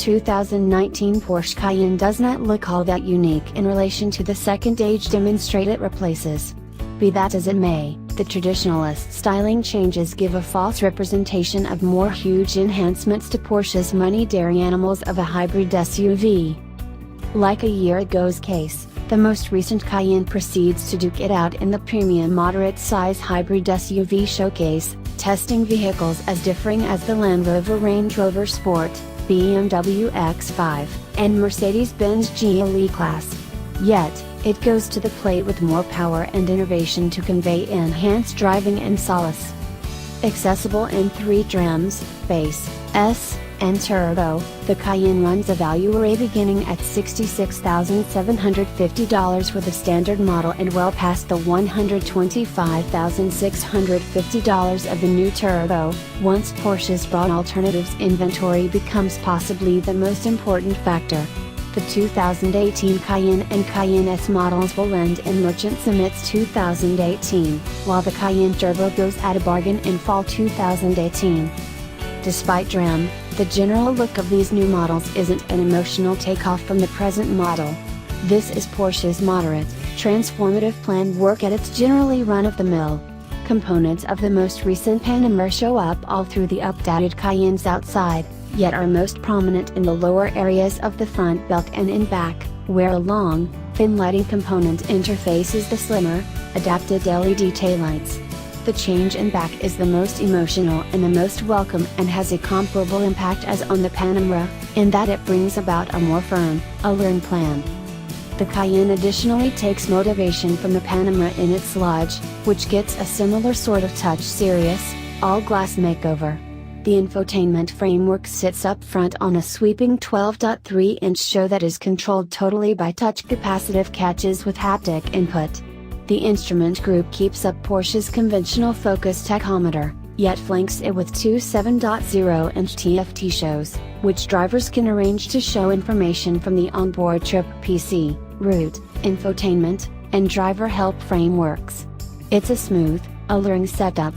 2019 Porsche Cayenne does not look all that unique in relation to the second-age demonstrate it replaces. Be that as it may, the traditionalist styling changes give a false representation of more huge enhancements to Porsche's money-daring animals of a hybrid SUV. Like a year ago's case, the most recent Cayenne proceeds to duke it out in the premium moderate-size hybrid SUV showcase, testing vehicles as differing as the Land Rover Range Rover Sport, BMW X5, and Mercedes-Benz GLE-Class. Yet, it goes to the plate with more power and innovation to convey enhanced driving and solace. Accessible in 3 trims, base, S, and turbo, the Cayenne runs a value array beginning at $66,750 for the standard model and well past the $125,650 of the new turbo, once Porsche's broad alternatives inventory becomes possibly the most important factor. The 2018 Cayenne and Cayenne S models will land in merchant submits 2018, while the Cayenne Turbo goes at a bargain in fall 2018. Despite trim, the general look of these new models isn't an emotional takeoff from the present model. This is Porsche's moderate, transformative planned work at its generally run-of-the-mill. Components of the most recent Panamera show up all through the updated Cayenne's outside, yet are most prominent in the lower areas of the front belt and in back, where a long, thin lighting component interfaces the slimmer, adapted LED taillights. The change in back is the most emotional and the most welcome and has a comparable impact as on the Panamera, in that it brings about a more firm, alluring plan. The Cayenne additionally takes motivation from the Panamera in its lodge, which gets a similar sort of touch serious, all-glass makeover. The infotainment framework sits up front on a sweeping 12.3-inch show that is controlled totally by touch capacitive catches with haptic input. The instrument group keeps up Porsche's conventional focus tachometer, yet flanks it with two 7.0-inch TFT shows, which drivers can arrange to show information from the onboard trip PC, route, infotainment, and driver help frameworks. It's a smooth, alluring setup,